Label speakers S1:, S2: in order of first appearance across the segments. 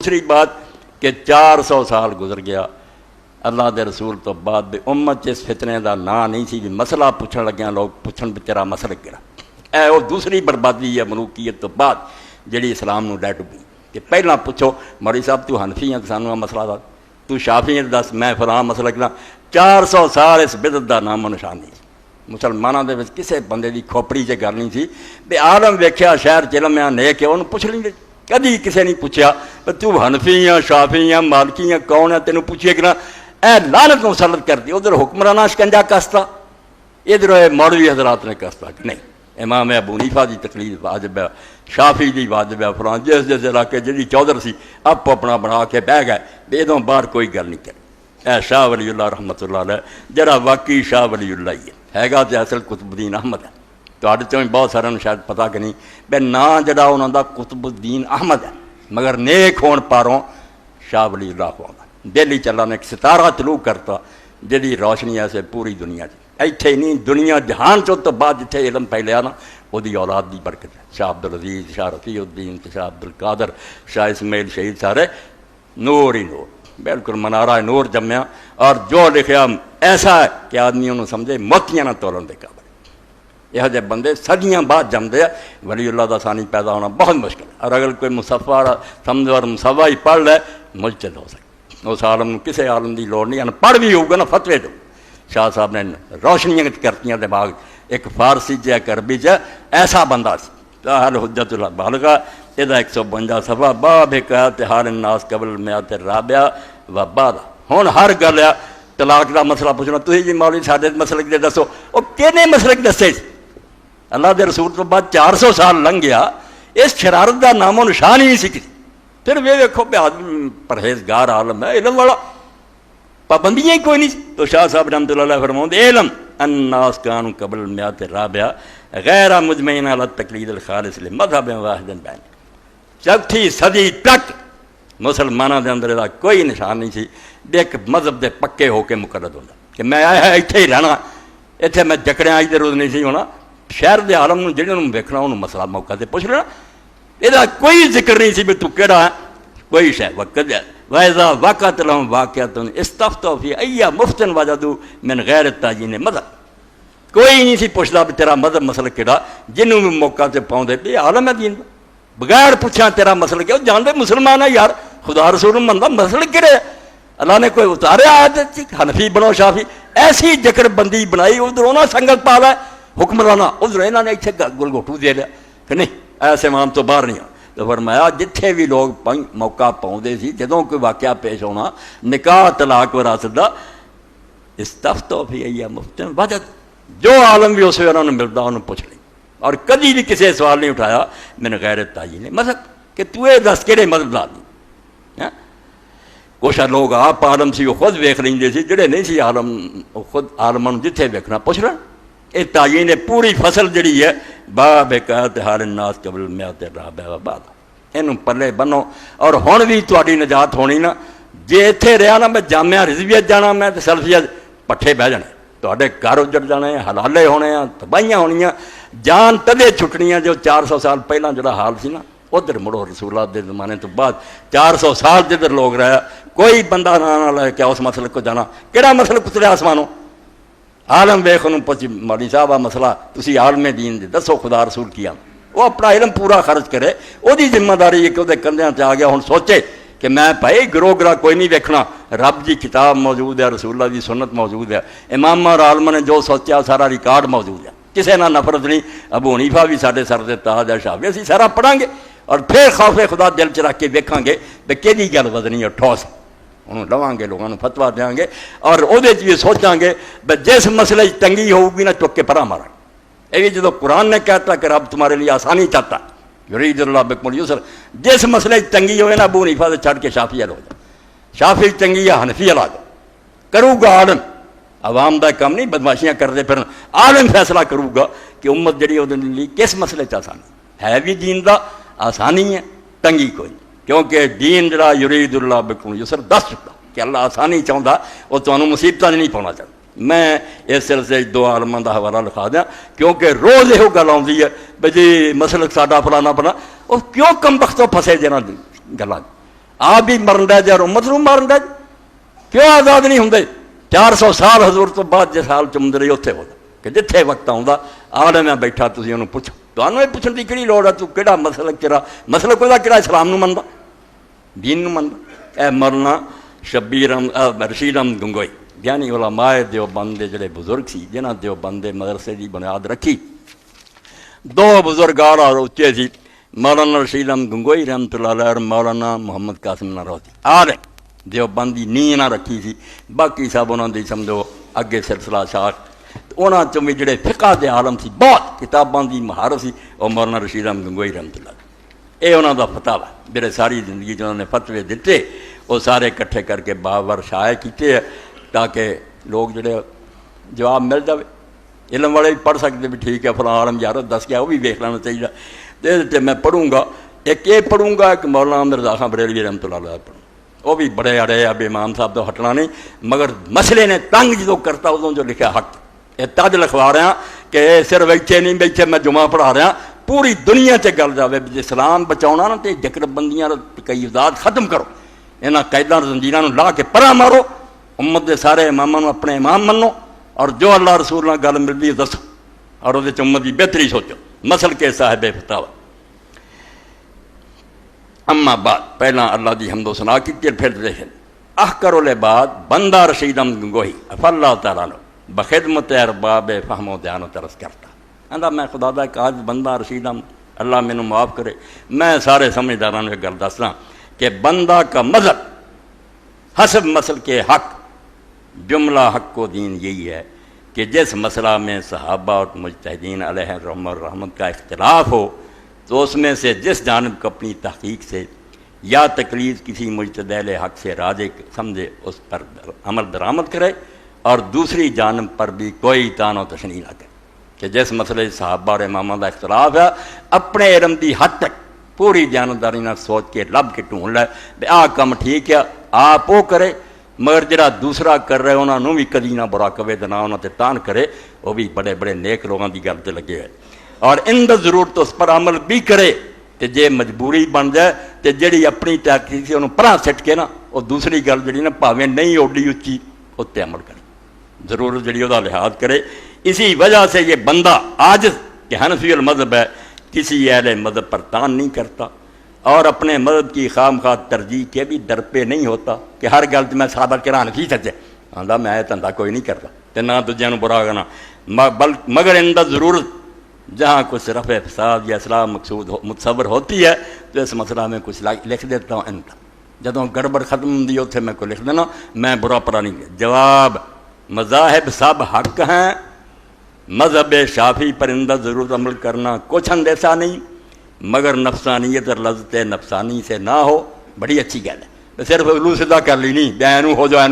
S1: دوسری بات کہ 400 سال گزر گیا اللہ دے رسول تو بعد بھی امت اس فتنے دا نا نہیں سی بھی مسئلہ پوچھن لگیاں لوگ پوچھن بھی تیرا مسئلہ کہڑا اے وہ دوسری بربادی ہے ملوکیت تو بعد جڑی اسلام نو ڈے ڈبی کہ پہلا پوچھو مولوی صاحب تو حنفی ہیں سانو مسئلہ دس تو شافعی ہیں دس میں فلاں مسئلہ کہنا 400 سال اس بدعت دا نام و نشان نہیں مسلمانوں دے وچ کسے بندے دی کھوپڑی چ گل نہیں سی بے عالم ویکھیا شہر چلم میں نیک ہے انہوں پوچھ لیں گے کدی کسی نہیں پوچھا تو حنفی ہیں شافعی ہیں مالکی ہیں کون ہے تینوں پوچھے کہ نا اے لعنت مسلط کر دی ادھر حکمرانہ شکنجا کستا ادھر مولوی حضرات نے کستا کہ نہیں امام ابو حنیفہ دی تقلید واجب ہے شافعی دی واجب ہے فلاں جس علاقے جی چودھر سی آپ اپنا بنا کے بہ گئے بیدوں باہر کوئی گل نہیں کرے اے شاہ ولی اللہ رحمۃ اللہ علیہ جڑا واقعی شاہ ولی اللہ ہی ہے گا تو اصل قطب الدین احمد ہے تو بہت سارے شاید پتہ کہ نہیں بے نا جڑا انہوں دا قطب الدین احمد ہے مگر نیک ہون پاروں شاہ ولی اللہ کو دہلی چلا نے ایک ستارہ طلوع کرتا جدی روشنی ایسے پوری دنیا کی ایتھے نہیں دنیا جہان چو تو بعد جتھے علم پھیلیا نا وہ دی اولاد دی برکت ہے شاہ عبدالعزیز شاہ رفیع الدین شاہ عبدالقادر شاہ اسماعیل شہید سارے نور ہی نور بالکل منارہ نور جمیا اور جو لکھیا ایسا ہے کہ آدمی انہوں سمجھے موتیاں نہ تولن دے قابل یہ جے بندے صدیاں بعد جمدے ہیں ولی اللہ دا ثانی پیدا ہونا بہت مشکل ہے اور اگر کوئی مصفہ سمجھ اور مصفہ ہی پڑھ لے مجتہد ہو سکے اس عالم کسی عالم دی لوڑ نہیں پڑھ بھی ہوگا نا فتوے دو شاہ صاحب نے روشنیاں کرتیاں دماغ ایک فارسی چ ایک عربی چ ایسا بندہ سی تاہل حجت اللہ بالغہ یہ 152 صفحہ باب حکایت حال الناس قبل المیات الرابعہ و بعد ہن ہر گل ہے طلاق دا مسئلہ پوچھنا تسی جی مولوی ساڈے مسلک دے دسو او کینے مسلک دسے اللہ دے رسول تو بعد 400 سال لنگ گیا اس شرارت دا نام و نشان ہی نہیں سی کسی پھر وہ دیکھو بے آدمی پرہیزگار عالم ہے علم والا پابندیاں ہی کوئی نہیں تو شاہ صاحب رحمۃ اللہ علیہ فرماؤں علم الناس کانوا قبل المیات الرابعہ غیر مجمعین علی التقلید الخالص لمذہب واحد بین چوتھی صدی تک مسلمانوں دے اندر کوئی نشان نہیں سی ایک مذہب دے پکے ہو کے مقرر ہوتا کہ میں آیا اتنے ہی رہنا اتنے میں جکڑیاں اج دے روز نہیں سی ہونا شہر دے عالم جہاں ویکھنا انہوں مسئلہ موقع سے پوچھ لینا یہ کوئی ذکر نہیں سی بھی تو کہڑا ہے کوئی شے وقت وَإِذَا وَقَعَتْ لَهُمْ وَاقِعَةٌ اسْتَفْتَوْا فِي أَيِّ مُفْتٍ وَجَدُوا مِنْ غَيْرِ التَّعْيِينِ مذہب کوئی نہیں سی پوچھتا بھی تیرا مذہب مسئلہ کہڑا جنہوں بھی موقع سے پاؤں دے بھی عالم ہے دین بغیر پوچھا تیرا مسئلہ کیا جان دے مسلمان ہے یار خدا رسول مندہ مسئلہ کہڑے اللہ نے کوئی اتارے آیت حنفی بنو شافی ایسی جکڑ بندی بنائی ادھر انہوں سنگت پا لیا حکمرانہ ادھر انہوں نے اتنے گل گھوٹو دے لیا کہ نہیں ایسے امام تو باہر نہیں آ تو فرمایا جتھے بھی لوگ موقع پاؤں سی جدوں کوئی واقعہ پیش ہونا نکاح طلاق وراثت دا استفتوا فی ایہ مفت وجد جو عالم بھی اسے انہوں نے ملتا انہوں پوچھ لیں اور کدی بھی کسی سوال نہیں اٹھایا من غیر التعیین مذہب کہ تو یہ دس کہڑے مذہب لا دی کچھ لوگ آپ عالم سی وہ خود ویکھ لیں سی جڑے نہیں سی عالم خود عالماں جتھے ویکھنا پوچھ لیں یہ تعین پوری فصل جڑی ہے باب حکایت حال الناس قبل المیات الرابعہ و بعد اینوں پلے بنو اور ہن بھی تہاڈی نجات ہونی نا جے ایتھے رہیا نا میں جامعہ رضویت جانا میں تے سلفیت پٹھے بہ جانے تہاڈے گھر اجڑ جانے حلالے ہونے ہیں تباہیاں ہونیاں جان تدے چھٹنیاں جو 400 سال پہلاں جڑا حال سی نا ادھر مڑو رسول اللہ دے زمانے تو بعد 400 سال جدھر لوگ رہا کوئی بندہ نہ لے کے اس مسئلے کو جانا کہڑا مسئلہ اتریا آسمانوں عالم ویخ انہوں پچھ مولوی صاحب مسئلہ تسی عالم دین دے دسو خدا رسول کیا وہ اپنا علم پورا خرچ کرے وہ دی ذمہ داری ہے کہ وہ کندھیاں تے آ گیا ہن سوچے کہ میں بھائی گروہ کوئی نہیں ویکھنا رب دی کتاب موجود ہے رسول اللہ دی سنت موجود ہے امام اور عالم نے جو سوچا سارا ریکارڈ موجود ہے کسے نہ نفرت نہیں ابو حنیفہ بھی سارے سر دے تاج ہے شافعی اسی سارا پڑھاں گے اور پھر خوف خدا دل چ رکھ کے ویکھاں گے کہ کیڑی گل وزنی اور ٹھوس انہوں لواں گے لوگوں فتوا دیاں گے اور وہ بھی سوچاں گے بھائی جس مسئلے تنگی ہوگی نا چک کے پرا مارا یہ بھی جدو قرآن نے کہتا کہ رب تمہارے لیے آسانی چاہتا یرید اللہ بکم اليسر جس مسئلے تنگی ہوئے نا ابو حنیفہ سے چھڑ کے شافعی ہو جائے شافعی تنگی یا حنفی لا جائے کرو گا عالم عوام دا کام نہیں بدماشیاں کرتے پھر عالم فیصلہ کرو گا کہ امت جڑی وہ کس مسئلے آسانی ہے بھی دین دا آسانی ہے تنگی کوئی کیونکہ دین جڑا یرید اللہ بکم اليسر دس چکا کہ اللہ آسانی چاہتا وہ تمہیں مصیبتیں نہیں پاؤنا چاہتا میں اس سلسلے دو عالماں دا حوالہ لکھا دیا کیونکہ روز یہ گل آتی ہے بھائی جی مسلک ساڈا فلانا فلانا وہ کیوں کم بختوں پھسے جنا گلاں آپ بھی مرن دے جے اور امت نوں مارن دے کیوں آزاد نہیں ہوندے 400 سال حضور تو بعد جس حال چ ہوں رہی اتنے ہو کہ جتھے وقت آؤں آ میں بیٹھا تھی انہوں پوچھو تمہیں یہ پوچھنے کی کہڑی لوڑ ہے تو کہڑا مسلک تیرا مسلک کوئی کہڑا اسلام نوں مندا دین نوں مندا اے مرنا شبیر رشید احمد گنگوئی یعنی علماء دیوبند دے جڑے بزرگ سی جنہاں دیوبند دے مدرسے دی بنیاد رکھی دو بزرگ اور اچے سی مولانا رشید احمد گنگوئی رحمۃ اللہ علیہ اور مولانا محمد قاسم ناروتی آلے دیوبندی نیہ نہ رکھی سی باقی سب انہوں دی سمجھو اگے سلسلہ شاخ انہاں چوں بھی جڑے فقہ دے عالم سی بہت کتاباں دی مہارت سی وہ مولانا رشید احمد گنگوئی رحمۃ اللہ علیہ یہ انہوں دا فتویٰ ہے جڑے ساری زندگی انہوں نے فتوے دیتے وہ سارے اکٹھے کر کے بابر شائع کیتے ہیں تاکہ لوگ جڑے جواب مل جائے علم والے بھی پڑھ سکتے بھی ٹھیک ہے فلاں عالم یار دس گیا وہ بھی دیکھ لینا چاہیے دے میں پڑھوں گا ایک یہ پڑھوں گا کہ مولانا مرزا خان بریلوی رحمۃ اللہ علیہ پڑھوں وہ بھی بڑے اڑے اب امام صاحب تو ہٹنا نہیں مگر مسئلے نے تنگ جدو کرتا ادوں جو لکھا حق یہ تج لکھوا رہا کہ صرف اتنے نہیں بیٹھے میں جمعہ پڑھا رہا پوری دنیا سے گل جائے اسلام بچاؤنا نا تو جکر بندیاں قیدات ختم کرو یہاں قیداں زنجیراں لا کے پرا مارو امت دے سارے اماموں اپنے امام منو اور جو اللہ رسول نہ گل ملتی ہے دسو اور وہ امت کی بہتری سوچو مسل کے صاحب فتاوی اما بعد پہلا اللہ دی حمد و ثنا کی پھر دیکھیں احکر العباد بندہ رشید احمد گنگوئی اف اللہ تعالیٰ نے بخدمت ارباب فہم و دیان و ترس کرتا آندا میں خدا دا کاج بندہ رشید احمد اللہ مینوں معاف کرے میں سارے سمجھداراں نوں گل دسنا کہ بندہ کا مذہب حسب مسل کے حق جملہ حق و دین یہی ہے کہ جس مسئلہ میں صحابہ اور مجتہدین علیہ رحمت کا اختلاف ہو تو اس میں سے جس جانب کو اپنی تحقیق سے یا تقلید کسی مجتہد حق سے راجع سمجھے اس پر عمل درآمد کرے اور دوسری جانب پر بھی کوئی تان و تشنیع نہ کرے کہ جس مسئلے صحابہ اور اماموں کا اختلاف ہے اپنے علم دی حد تک پوری جانبداری نہ سوچ کے لب کے ڈھونڈ لے بے آ کم ٹھیک ہے آپ وہ کرے مگر جڑا دوسرا کر رہے انہوں بھی کدی نہ برا کہے نہ انہوں تے تان کرے وہ بھی بڑے بڑے نیک لوگوں کی گل تے لگے ہوئے اور ان دا ضرورت اس پر عمل بھی کرے کہ جے مجبوری بن جائے تو جڑی اپنی تحقیق سے انہوں پرا سٹ کے نا وہ دوسری گل جڑی نا پاویں نہیں اوڈی اچھی اس تے عمل کرے ضرورت جڑی وہ لحاظ کرے اسی وجہ سے یہ بندہ عاجز کہ حنفی المذہب ہے کسی اہل مذہب پر تان نہیں کرتا اور اپنے مذہب کی خام خواہ ترجیح کے بھی در پہ نہیں ہوتا کہ ہر گل میں ثابت کرا حنفی سچے آندا میں دھندا کوئی نہیں کرتا تے نہ دوجیاں نوں برا کہنا مگر ان دا ضرورت جہاں کچھ رفع فساد یا اصلاح مقصود متصور ہوتی ہے تو اس مسئلہ میں کچھ لکھ دیتا ہوں ان کا جدوں گڑبڑ ختم ہوندی ہے اتنے میں کوئی لکھ دینا میں برا پرا نہیں جواب مذاہب سب حق ہیں مذہب شافی پر ان ضرورت عمل کرنا کچھ اندیسا نہیں مگر نفسانیت اور لذت نفسانی سے نہ ہو بڑی اچھی گل ہے صرف الو سدھا کر لی نہیں بینو ہو جائے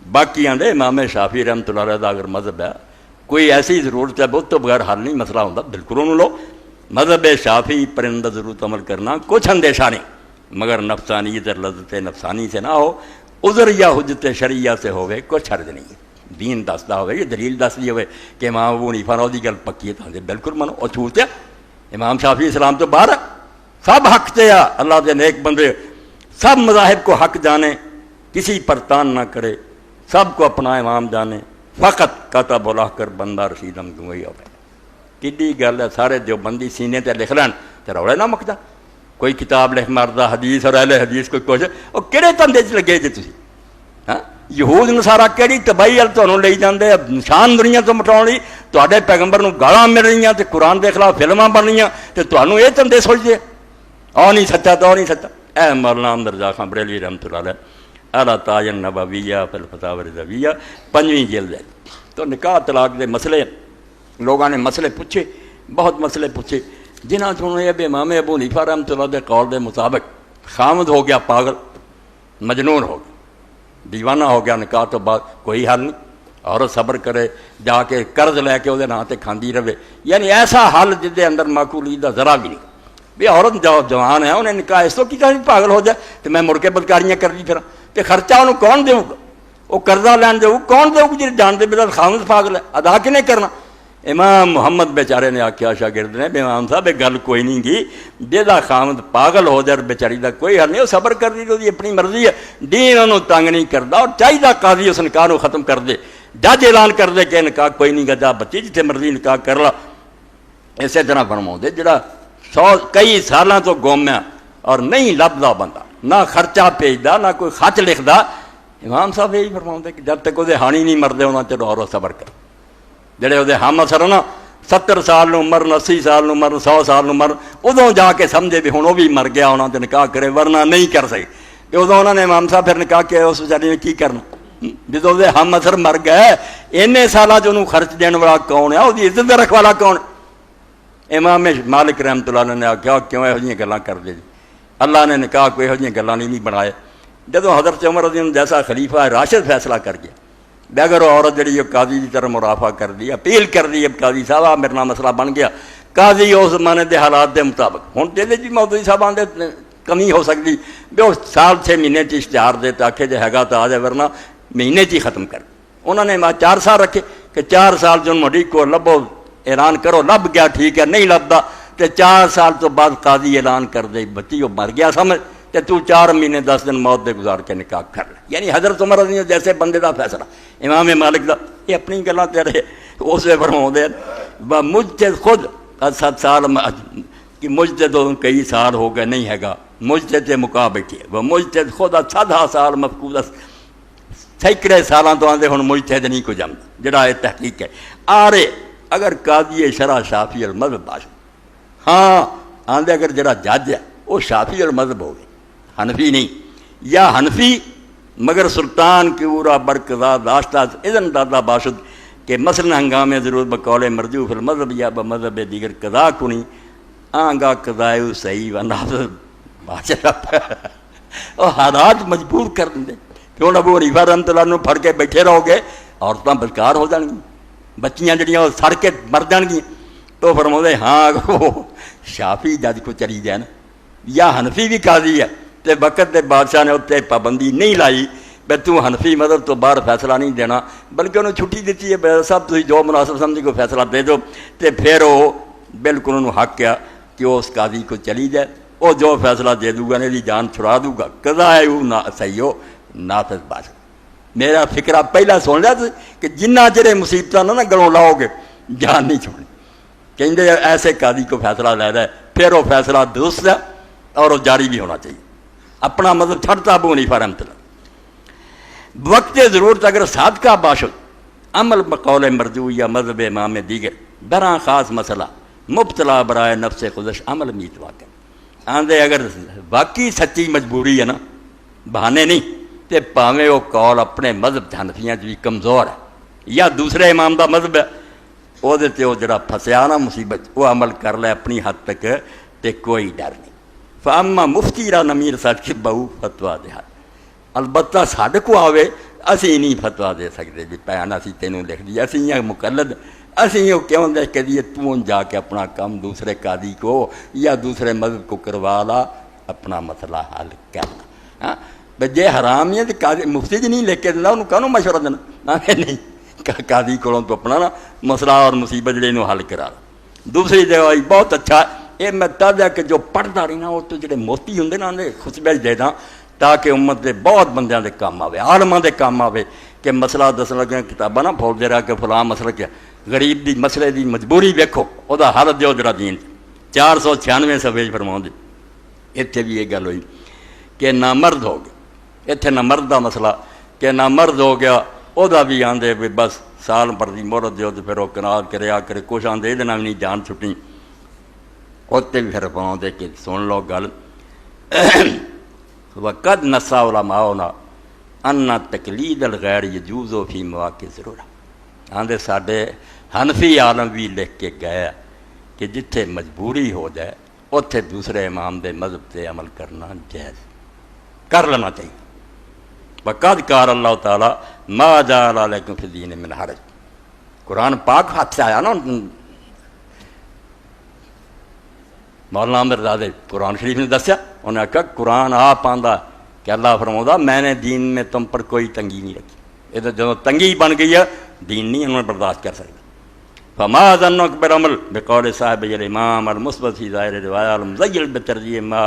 S1: باقی آدھے امام شافی رحمۃ اللہ علیہ اگر مذہب ہے کوئی ایسی ضرورت ہے بہت تو بغیر حل نہیں مسئلہ ہوتا بالکل انہوں لو مذہب شافی پر ان ضرورت عمل کرنا کچھ اندیشہ نہیں مگر نفسانیت اور لذت نفسانی سے نہ ہو عذر یا حجت شرعیہ سے ہوئے کچھ حرج نہیں ہے دین دستا ہوئے یہ دلیل دس دی ہوئے کہ امام ابو حنیفہ راہ دی گل پکی ہے تو بالکل منو اور چھوٹ ہے امام شافی اسلام تو باہر ہے سب حق تے آ اللہ دے نیک بندے سب مذاہب کو حق جانے کسی پر تان نہ کرے سب کو اپنا امام جانے فقط کتا بلا کر بندہ رشید احمد گنگوئی ہو گئے کڈی گل ہے سارے جو بندی سینے تے لکھ لین تے روڑے نہ مکدا کوئی کتاب لکھ ماردا حدیث اور اہل حدیث کوئی کچھ وہ کہڑے دھندے چ لگے جی تسی ہاں یہود نصارا کہڑی تباہی ال تمہیں لے جاندے نشان دنیا تو مٹاؤ لی تے پیغمبر نوں گالاں مل رہی تے قرآن دے خلاف فلماں بن رہی تے تمہیں یہ دھندے سوچتے آ نہیں سچا تو نہیں سچا اے مولانا احمد رضا خان بریلوی رحمۃ اللہ علیہ اعلیٰ تاج النبویہ فی الفتاوی الرضویہ 5ویں جلد ہے تو نکاح طلاق دے مسئلے لوگوں نے مسئلے پوچھے بہت مسئلے پوچھے جنہاں چوں یہ بھی امام ابو حنیفہ رحمۃ اللہ دے قول دے مطابق خامد ہو گیا پاگل مجنون ہو گیا دیوانہ ہو گیا نکاح تو بعد کوئی حل نہیں عورت صبر کرے جا کے قرض لے کے وہ نام تے کھاندی رہے یعنی ایسا حل جس دے اندر معقولی دا ذرا بھی نہیں بھی عورت جوان ہے انہیں نکاح اس تو کی پاگل ہو جائے تو میں مڑ کے بدکاریاں کر لی پھر تو خرچہ انہوں کون دے گا وہ قرضہ لین دے کون دے گا جی جان دے بلا خامد پاگل ہے ادا کنے کرنا امام محمد بیچارے نے آخیا شاگرد نے امام صاحب یہ گل کوئی نہیں گی جہاں خامد پاگل ہو جائے بیچاری کا کوئی حل نہیں، وہ صبر کر دی تو اپنی مرضی ہے، دین انہوں تنگ نہیں کرتا، اور چاہیے قاضی اس نکاح کو ختم کر دے، جج اعلان کر دے کہ نکاح کوئی نہیں گا، جا بچی جتنے مرضی نکاح کر لا۔ اسی طرح فرما دے جڑا کئی سالوں تو گم ہے اور نہیں لبدا بندہ، نہ خرچہ بھیجتا نہ کوئی خط لکھتا، امام صاحب یہی فرما کہ جب تک وہ ہانی نہیں مرتے انہوں چلو اور صبر کر۔ جڑے وہ ہم اثر نا 70 سال مرن، 80 سال مرن، 100 سال مرن، ادوں جا کے سمجھے بھی ہوں وہ بھی مر گیا انہوں نے نکاح کرے، ورنہ نہیں کر سکے۔ ادوں انہوں نے امام صاحب پھر نکاح کیا، اس بیچارے نے کی کرنا جدو وہ ہم اثر مر گئے، اینے سالوں چ خرچ دین والا کون ہے، وہ عزت رکھ والا کون؟ امام مالک رحمۃ اللہ علیہ نے آخیا کیوں یہو جہاں گلاں کر دے جی، اللہ نے نکاح کو یہو جہاں گلاں نہیں بنائے۔ جدو حضرت عمر رضی اللہ عنہ جیسا خلیفہ راشد فیصلہ کر گیا، اگر وہ عورت جڑی قاضی کی طرح مرافع کر دی، اپیل کر دی، اب قاضی صاحب میرے نام مسئلہ بن گیا، قاضی اس زمانے کے حالات کے مطابق ہوں جی جی مودودی صاحب آدھے کمی ہو سکتی بھی وہ سال 6 مہینے اشتہار دے تاکہ جو ہے تو آ جائے، ورنہ مہینے ہی ختم کر۔ انہوں نے 4 سال رکھے کہ 4 سال جو مڈی کو لبو اعلان کرو، لب گیا ٹھیک ہے، نہیں لبدا تو 4 سال تو بعد قاضی اعلان کر دے بچی وہ مر گیا سمجھ، کہ تو 4 مہینے 10 دن موت دے گزار کے نکاح کر لے۔ یعنی حضرت عمر رضی اللہ جیسے بندے دا فیصلہ، امام مالک دا، یہ اپنی گلاں تے رہے اس میں فرماؤندے ہیں مجتہد خود 7 سال کہ مجتہد کئی سال ہو گئے نہیں ہے گا، مجتہد سے مکا بیٹھے وہ مجتہد خود 7 سال مفقود سینکڑے سالاں تو آندے ہن مجتہد نہیں کو جمدا، جڑا یہ تحقیق ہے آرے اگر قاضی شرع شافعی المذہب باش، ہاں آندے اگر جڑا جج ہے وہ شافعی المذہب ہوگی، حنفی نہیں، یا حنفی مگر سلطان کی اورا برقضا داشتہ اذن دادا باشد کہ مثلا ہنگام ضرورت بقول مرجو فی المذہب یا بمذہب دیگر قضا کنی آنگا قضائے صحیح و نافذ باشد اور حالات مجبور کر دیں کیوں ابو حنیفہ رحمۃ اللہ عنہ پھڑ کے بیٹھے رہو گے، عورتیں بدکار ہو جان گی، بچیاں جڑیاں وہ سڑ کے مر جان گی، تو فرماؤندے ہاں وہ شافعی جج کو چلی جائے نا، یا حنفی بھی قاضی ہے تے وقت دے بادشاہ نے اتنے پابندی نہیں لائی بے تو حنفی مذہب تو باہر فیصلہ نہیں دینا، بلکہ انہوں چھٹی دیتی ہے بے صاحب تھی جو مناسب سمجھی کو فیصلہ دے دو، تے پھر وہ بالکل انہوں حق کیا کہ وہ اس قاضی کو چلی جائے، وہ جو فیصلہ دے دوں گا نے جان چھڑا دوں گا، قضا ہے وہ صحیح ہو نافذ باش۔ میرا فکرہ پہلا سن لیا کہ جنہ چرے مصیبتیں نہ گلوں لاؤ گے جان نہیں چھوڑنی، کہیں ایسے قاضی کو فیصلہ لے رہا ہے، پھر وہ فیصلہ درست ہے اور وہ جاری بھی ہونا چاہیے، اپنا مذہب چھڑتا ابو حنیفہ رحمۃ اللہ۔ وقت ضرورت اگر صادقہ باشد عمل بقول مرجو یا مذہب امام دیگر براں خاص مسئلہ مبتلا برائے نفس خودش عمل میت واقع آندے اگر واقعی سچی مجبوری ہے نا، بہانے نہیں، تے پاویں وہ قول اپنے مذہب حنفیاں بھی کمزور ہے یا دوسرے امام دا مذہب ہے، وہ جڑا پھسیا نا مصیبت وہ عمل کر لے اپنی حد تک تے کوئی ڈر نہیں۔ فاما مفتی را نمیر سچ کے بہو فتوا دے، البتہ ساڈے کو آوے اسی نہیں فتوا دے سکتے بھی بھین اسی تینوں لکھ دی، اسی یہ مقلد، اسی یہ کیوں لکھ کے دیے تو جا کے اپنا کام دوسرے قاضی کو یا دوسرے مذہب کو کروا لا، اپنا مسئلہ حل کرنا۔ ہاں بھائی جے حرام ہے تو قاضی مفتی جی نہیں لکھ کے دینا، انہوں کہوں مشورہ دینا نہیں، قاضی کو تو اپنا نا مسئلہ اور مصیبت جڑے انہوں حل کرا۔ دوسری جگہ بہت اچھا یہ میں تد ہے کہ جو پڑھتا رہی نا وہ تو جڑے موتی ہوں نا انہیں خطبے دے داں تاکہ امت دے بہت بندیاں دے کام آوے، عالماں دے کام آوے کہ مسئلہ دس لگے کتاباں نہ پھول دے رہا کہ فلاں مسئلہ کیا غریب دی مسئلے دی مجبوری ویکھو وہ دا حل دیو جڑا دین 496 صفحے فرماؤں دے۔ اتنے بھی یہ گل ہوئی کہ نامرد ہو گیا، اتنے نامرد دا مسئلہ کہ نامرد ہو گیا وہ دا بھی آندے بھی بس سال پر دی مہرت دیو تو پھر وہ کنال کرے آ کرے کچھ آندے یہ بھی نہیں جان چھٹی، اتنے بھی پھر فرماؤں دے کہ سن لو گل وقد نسا علماؤنا ان تقلید الغیر یجوز فی مواقع ضرورت آندے ساڈے حنفی عالم بھی لکھ کے گئے کہ جتھے مجبوری ہو جائے اتھے دوسرے امام دے مذہب تے عمل کرنا جائز کر لینا چاہیے۔ وقد قال اللہ تعالیٰ ما جعل علیکم فی الدین من حرج، قرآن پاک ہاتھ سے آیا نا مولانا مرزادے قرآن شریف نے دسیا، انہوں نے کہا قرآن آپ آندہ کہ اللہ فرماؤں میں نے دین میں تم پر کوئی تنگی نہیں رکھی، یہ تو جب تنگی بن گئی ہے دین نہیں انہوں نے برداشت کر سکتا۔ فما ظنک بالعمل بقول صاحب الامام المثبت فی ظاہر روایہ المزین بترجیم ما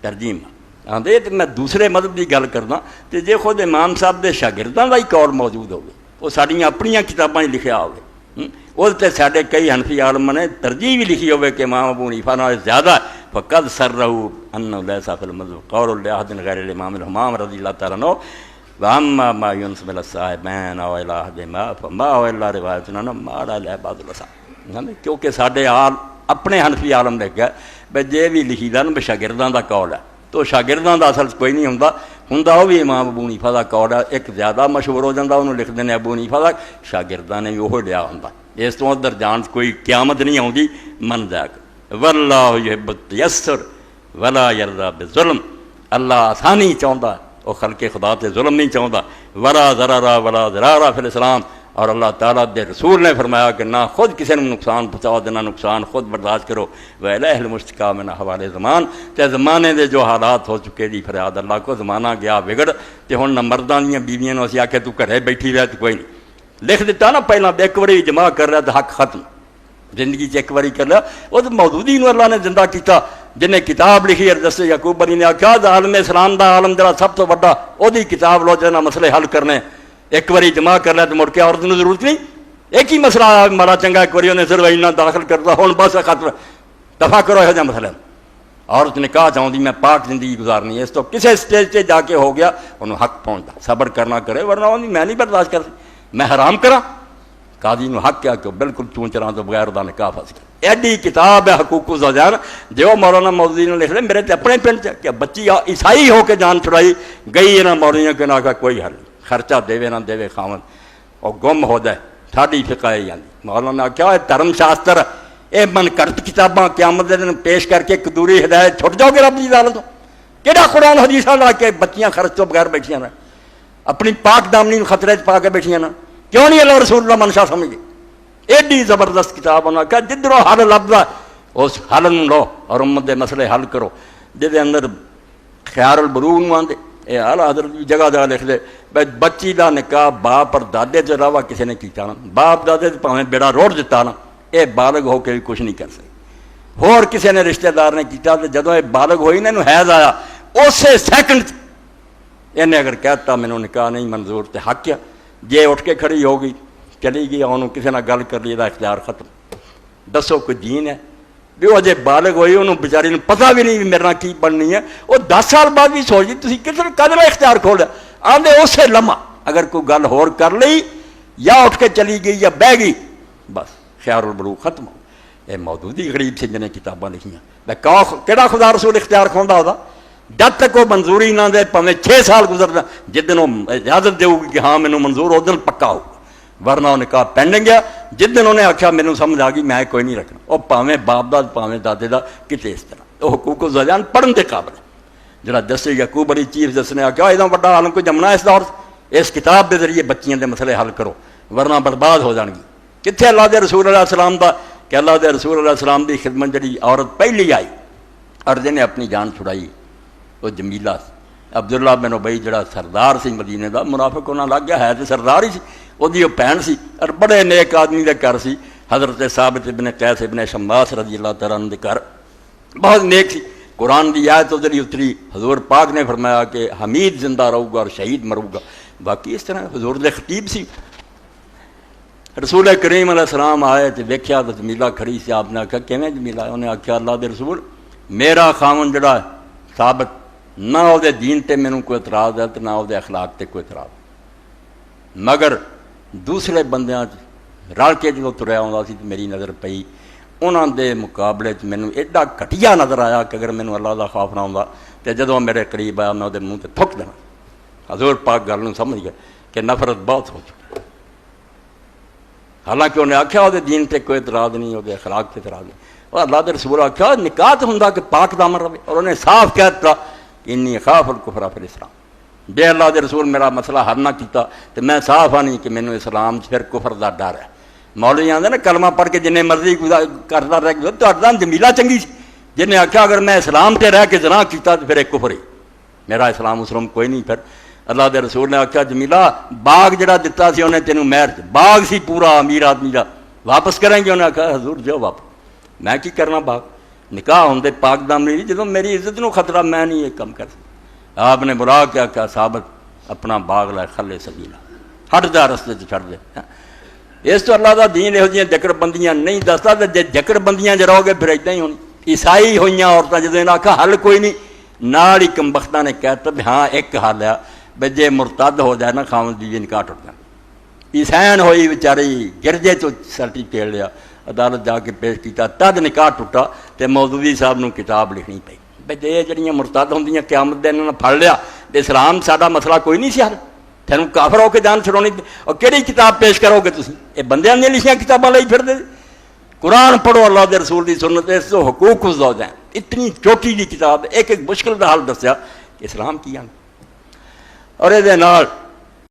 S1: ترجیم آدھے تو میں دوسرے مذہب کی گل کرنا تو جے خود امام صاحب کے شاگرداں کا ہی قول موجود ہوگی وہ ساڈیاں اپنیاں کتاباں لکھیا ہوگی وہ سارے کئی حنفی عالم نے ترجیح بھی لکھی ہوئے کہ امام ابو حنیفہ نال زیادہ فقد سرہ انہ لیس فی المذہب قول لأحد غیر الامام الحمام رضی اللہ تعالیٰ عنہ واما ما ينسب الى الصاحبین او الى احدہما فما هو الا روایتنا ما لا بعض الاصحاب کیونکہ ساڈے اپنے حنفی عالم نے کہا بھئی جے بھی لکھی دا نا شاگرداں دا قول ہے تو شاگرداں دا اصل کوئی نہیں ہوندا وہ بھی امام ابو حنیفہ دا قول ہے ایک زیادہ مشہور ہو جاتا انہوں لکھ دینے ابو حنیفہ دا شاگرداں نے بھی وہ لیا ہوندا اس تو ادھر جان کوئی قیامت نہیں آؤں من ذاک واللہ یحب التیسر ولا یرضی بالظلم اللہ آسانی چاہتا ہے وہ خلق خدا تے ظلم نہیں چاہتا ولا ضرر ولا ضرار فی الاسلام اور اللہ تعالیٰ دے رسول نے فرمایا کہ نہ خود کسی نے نقصان پہنچاؤ دینا نقصان خود برداشت کرو وَإِلَيْهِ الْمُشْتَكَىٰ مِنْ حوالے زمان تے زمانے دے جو حالات ہو چکے دی فریاد اللہ کو زمانہ گیا بگڑ تے ہن نہ مرداں دیاں بیویاں نوں اسی آکھے تو گھرے بیٹھی رہ تو کوئی نہیں لکھ دیتا نا پہلا ایک واری جمع کر رہا تو حق ختم زندگی ایک واری کر رہا وہ تو موجودی نو اللہ نے زندہ کیتا جن نے کتاب لکھی حضرت یعقوب علی نے آخیا عالم اسلام دا عالم جڑا سب تو بڑا وہ کتاب لو جنا مسئلے حل کرنے ایک واری جمع کر لیا تو مڑ کے عورت کو ضرورت نہیں ایک ہی مسئلہ آیا مارا چنگا ایک واری انہیں صرف اینا داخل کرتا ہوں بس ختم دفاع کرو یہ مسئلہ عورت نے کہا چاہوں میں پاک زندگی گزارنی ہے اس تو کسی سٹیج سے جا کے ہو گیا انہوں حق پہنچتا صبر کرنا کرے ورنہ میں نہیں برداشت کر میں حرام کرا قاضی نو حق کیا کہ بالکل چون چرا تو بغیر دا نکاح پھنس گیا ایڈی کتاب ہے حقوق الزوجین جو مولانا مودودی نے لکھ لے میرے تے اپنے پنڈ کہ بچی عیسائی ہو کے جان چھڑائی گئی انہاں مولویاں کے نہ کوئی حل خرچہ دے نہ دے خاون اور گم ہو جائے ساڈی فقہ ہے مولانا نے کیا دھرم شاستر اے من کرت کتاباں قیامت دے دن پیش کر کے قدوری ہدایت چھٹ جاؤ گے رب دی عدالت تو کیڑا قرآن حدیث لا کے بچیاں خرچ تو بغیر بیٹھیاں نہ اپنی پاک دامنی خطرے پا کے بیٹھیاں نہ کیوں نہیں اللہ رسول اللہ منشا سمجھ گئے ایڈی زبردست کتاب انہوں نے کہا جدھروں حل لبدا اس حل لو اور امت دے مسئلے حل کرو جہدے اندر خیار البلوغ نو آندے اے اعلیٰ حضرت جگہ جگہ لکھ دے بچی دا نکاح باپ اور دادے سے علاوہ کسی نے کیتا نا باپ دادے سے پاویں بیڑا روڑ دیتا نا اے بالغ ہو کے بھی کچھ نہیں کر سکے اور کسی نے رشتہ دار نے کیتا تو جدوں اے بالغ ہوئی نا حیض آیا اسے سیکنڈ انہیں اگر کہتا مینوں نکاح نہیں منظور تے حق کیا جے اٹھ کے کھڑی ہو گئی چلی گئی انہوں کسی نے گل کر لی دا اختیار ختم دسو کوئی دین ہے بھی وہ اجے بالغ ہوئی انہوں بیچاری نے پتہ بھی نہیں میرے کی بننی ہے وہ 10 سال بعد بھی سوچ جی تھی کس قدر اختیار کھول لیا آدھے اسے لمحہ اگر کوئی گل ہور کر لی یا اٹھ کے چلی گئی یا بہ گئی بس خیار البلوغ ختم ہو یہ مودودی غریب سے جنہیں کتاباں لکھیاں کہڑا خدا رسول اختیار کھوندا ہوتا جب تک وہ منظوری نہ دے پاویں 6 سال گزرنا جدن وہ اجازت دے گی کہ ہاں مینوں منظور اس دن پکا ہوگا ورنہ وہ نکاح پینڈنگ گیا جدن انہیں آخیا مینوں سمجھ آ گئی میں کوئی نہیں رکھنا وہ پاویں باپ دا پاویں دادے دا کتے اس طرح وہ حقوق الزوجین پڑھن دے قابل ہے جڑا جسٹس یعقوب علی چیف جسٹس نے آخیا اتنا بڑا عالم کو جمنا اس دور اس کتاب کے ذریعے بچیاں دے مسئلے حل کرو ورنہ برباد ہو جان گی کتنے اللہ دے رسول علیہ السلام دا کہ اللہ دے رسول علیہ السلام دی خدمت جڑی عورت پہلی آئی اور جنہیں اپنی جان چھڑائی وہ جمیلہ عبداللہ بن ابی جڑا سردار سی مدینے دا منافق انہاں لگ گیا ہے تو سردار ہی سی وہ بہن سی اور بڑے نیک آدمی دے گھر سی حضرت ثابت ابن قیس ابن شماس رضی اللہ تعالیٰ عنہ دے گھر بہت نیک سی قرآن دی آیت ادھر اتری حضور پاک نے فرمایا کہ حمید زندہ رہو گا اور شہید مرو گا باقی اس طرح حضور دے خطیب سی رسول کریم علیہ السلام آئے تو دیکھا تو جمیلہ کھڑی سی آپ نے آخیا کیویں جمیلہ انہیں آخیا اللہ دے رسول میرا خاون جڑا ہے ثابت نہ وہ دین تے مینوں کوئی اعتراض ہے تو نہ وہ اخلاق تے کوئی اعتراض مگر دوسرے بندیاں رل کے جو تریا آتا سی تو میری نظر پئی انہاں دے مقابلے مینوں ایڈا گھٹیا نظر آیا کہ اگر مینوں اللہ دا خوف نہ ہوندا تے جدوں میرے قریب آیا میں وہ منہ تے تھک دینا حضور پاک گل نوں سمجھ گئے کہ نفرت بہت ہو چکی حالانکہ انہیں آخیا وہ دین تے کوئی اعتراض نہیں وہ اخلاق تے اعتراض نہیں اور اللہ دے رسول آخیا نکاح تو ہوندا کہ پاک دامن رہے اور انہیں صاف کہہ دتا انی اخاف الکفر فی الاسلام جے اللہ دے رسول میرا مسئلہ حل نہ کیتا تو میں صاف ہاں نہیں کہ مینوں اسلام پھر کفر دا ڈر ہے مولوی آندے نا کلمہ پڑھ کے جنہیں مرضی کرتا رہ گیا تو جمیلہ چنگی سی جنہیں آخیا اگر میں اسلام تے رہ کے زنا کیتا تو پھر ایک کفر ہی میرا اسلام اسلام کوئی نہیں پھر اللہ دے رسول نے آخیا جمیلہ باغ جڑا دتا سی انہیں تینوں مہر باغ سی پورا امیر آدمی دا واپس کریں گے؟ انہیں کہا حضور جاؤ واپس، میں کی کرنا باغ، نکاح ہوندے پاک دامنی نہیں، جدوں میری عزت نو خطرہ میں نہیں یہ کم کر سکتا۔ آپ نے بلا کیا کہا ثابت اپنا باغ لائے خلے سبیلا، ہٹ جا رستے چ چھڑ دے۔ اس تو اللہ دا دین یہو جہاں جکڑ بندیاں نہیں دستا، تو جے جکڑ بندیاں چ رہو گے پھر اتنا ہی ہونی۔ عیسائی ہوئیاں عورتیں جدوں انہیں آخا حل کوئی نہیں، نال ہی کمبختاں نے کہتا بھی ہاں ایک حل ہے بھئی جے مرتد ہو جائے نا خاوند بیوی نکاح ٹوٹ جائے۔ عیسائن ہوئی بیچاری گرجے تو سرٹیفکیٹ لیا، عدالت جا کے پیش کیتا، تد نکاح ٹوٹا، تے مودودی صاحب نو کتاب لکھنی پئی بھئی جے جڑیاں مرتد ہوندیاں قیامت دن انہاں پھڑ لیا تے اسلام ساڈا مسئلہ کوئی نہیں سی حل، تینوں کافر ہو کے جان چھڑونی، اور کہڑی کتاب پیش کرو گے تسی؟ یہ بندیاں نے لکھیاں کتاباں لئی پھردے۔ قرآن پڑھو اللہ دے رسول دی سنت، اس تو حقوق الزوجین، اتنی چھوٹی جی کتاب ایک ایک مشکل دا حل دسیا کہ اسلام کی آن۔ اور یہ